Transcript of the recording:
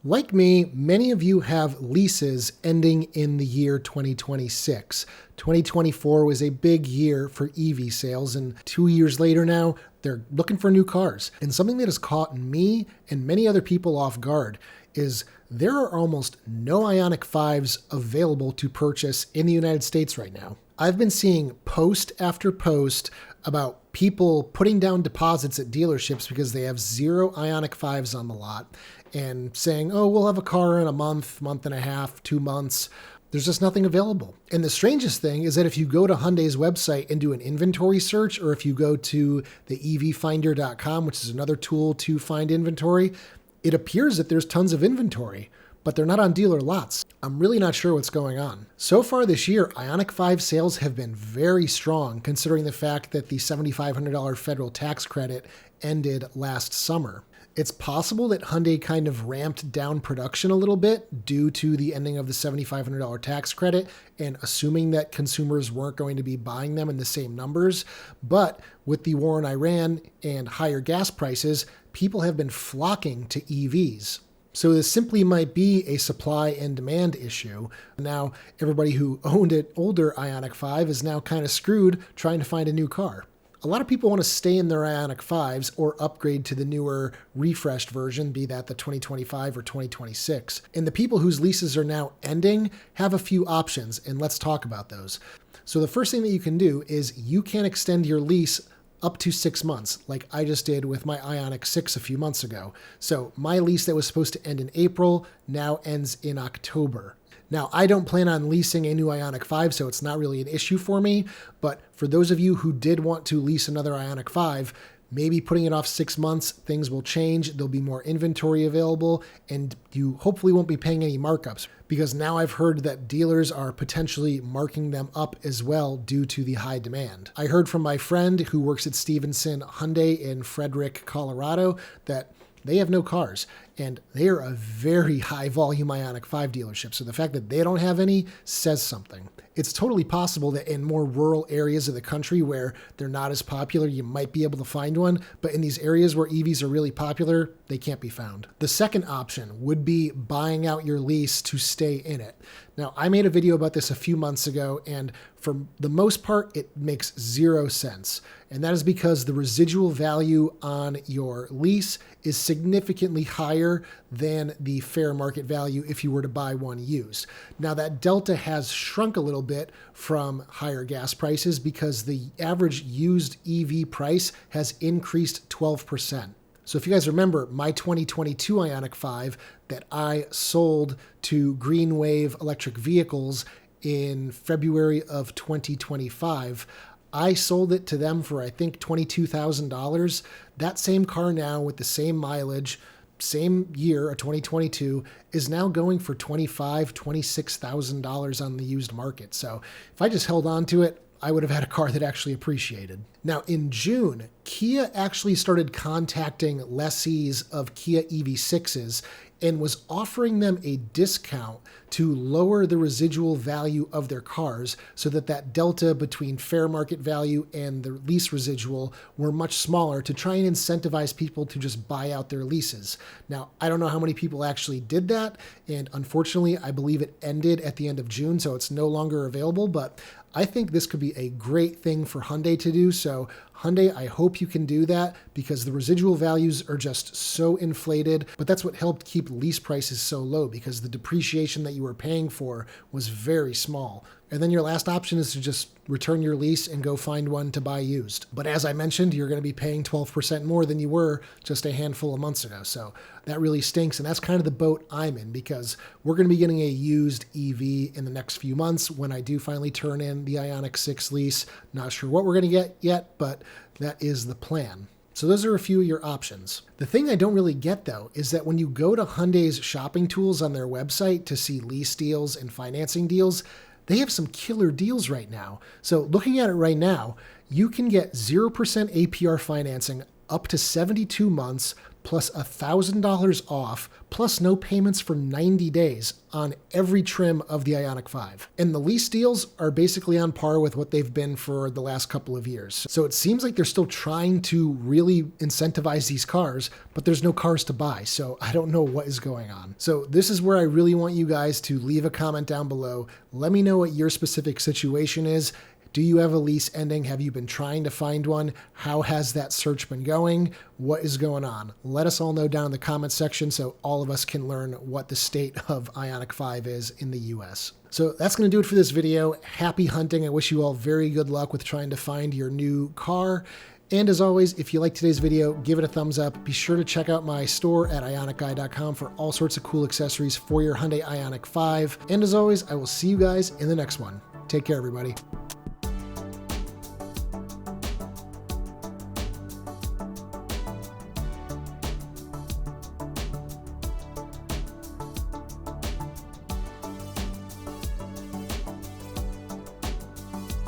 Like me, many of you have leases ending in the year 2026. 2024 was a big year for EV sales, and 2 years later now, they're looking for new cars. And something that has caught me and many other people off guard is there are almost no Ioniq 5s available to purchase in the United States right now. I've been seeing post after post about people putting down deposits at dealerships because they have zero Ioniq 5s on the lot and saying, oh, we'll have a car in a month, month and a half, 2 months. There's just nothing available. And the strangest thing is that if you go to Hyundai's website and do an inventory search, or if you go to the evfinder.com, which is another tool to find inventory, it appears that there's tons of inventory, but they're not on dealer lots. I'm really not sure what's going on. So far this year, Ioniq 5 sales have been very strong, considering the fact that the $7,500 federal tax credit ended last summer. It's possible that Hyundai kind of ramped down production a little bit due to the ending of the $7,500 tax credit and assuming that consumers weren't going to be buying them in the same numbers. But with the war in Iran and higher gas prices, people have been flocking to EVs. So this simply might be a supply and demand issue. Now, everybody who owned an older Ioniq 5 is now kind of screwed trying to find a new car. A lot of people want to stay in their Ioniq 5s or upgrade to the newer refreshed version, be that the 2025 or 2026. And the people whose leases are now ending have a few options, and let's talk about those. So the first thing that you can do is you can extend your lease up to 6 months, like I just did with my Ioniq 6 a few months ago. So my lease that was supposed to end in April now ends in October. Now, I don't plan on leasing a new Ioniq 5, so it's not really an issue for me. But for those of you who did want to lease another Ioniq 5, maybe putting it off 6 months, things will change. There'll be more inventory available, and you hopefully won't be paying any markups, because now I've heard that dealers are potentially marking them up as well due to the high demand. I heard from my friend who works at Stevenson Hyundai in Frederick, Colorado, that they have no cars, and they are a very high volume Ioniq 5 dealership. So the fact that they don't have any says something. It's totally possible that in more rural areas of the country where they're not as popular, you might be able to find one. But in these areas where EVs are really popular, they can't be found. The second option would be buying out your lease to stay in it. Now, I made a video about this a few months ago, and for the most part, it makes zero sense. And that is because the residual value on your lease is significantly higher than the fair market value if you were to buy one used. Now, that delta has shrunk a little bit from higher gas prices because the average used EV price has increased 12%. So if you guys remember my 2022 Ioniq 5 that I sold to Green Wave Electric Vehicles in February of 2025, I sold it to them for, I think, $22,000. That same car now with the same mileage, same year, a 2022, is now going for $25,000, $26,000 on the used market. So if I just held on to it, I would have had a car that actually appreciated. Now, in June, Kia actually started contacting lessees of Kia EV6s and was offering them a discount to lower the residual value of their cars so that that delta between fair market value and the lease residual were much smaller to try and incentivize people to just buy out their leases. Now, I don't know how many people actually did that, and unfortunately, I believe it ended at the end of June, so it's no longer available, but I think this could be a great thing for Hyundai to do. So Hyundai, I hope you can do that because the residual values are just so inflated, but that's what helped keep lease prices so low because the depreciation that you were paying for was very small. And then your last option is to just return your lease and go find one to buy used. But as I mentioned, you're going to be paying 12% more than you were just a handful of months ago. So that really stinks. And that's kind of the boat I'm in because we're going to be getting a used EV in the next few months when I do finally turn in the Ioniq 6 lease. Not sure what we're going to get yet, but that is the plan. So those are a few of your options. The thing I don't really get though is that when you go to Hyundai's shopping tools on their website to see lease deals and financing deals, they have some killer deals right now. So looking at it right now, you can get 0% APR financing up to 72 months plus $1,000 off, plus no payments for 90 days on every trim of the Ioniq 5. And the lease deals are basically on par with what they've been for the last couple of years. So it seems like they're still trying to really incentivize these cars, but there's no cars to buy. So I don't know what is going on. So this is where I really want you guys to leave a comment down below. Let me know what your specific situation is. Do you have a lease ending? Have you been trying to find one? How has that search been going? What is going on? Let us all know down in the comments section so all of us can learn what the state of Ioniq 5 is in the US. So that's going to do it for this video. Happy hunting. I wish you all very good luck with trying to find your new car. And as always, if you liked today's video, give it a thumbs up. Be sure to check out my store at ioniqguy.com for all sorts of cool accessories for your Hyundai Ioniq 5. And as always, I will see you guys in the next one. Take care, everybody.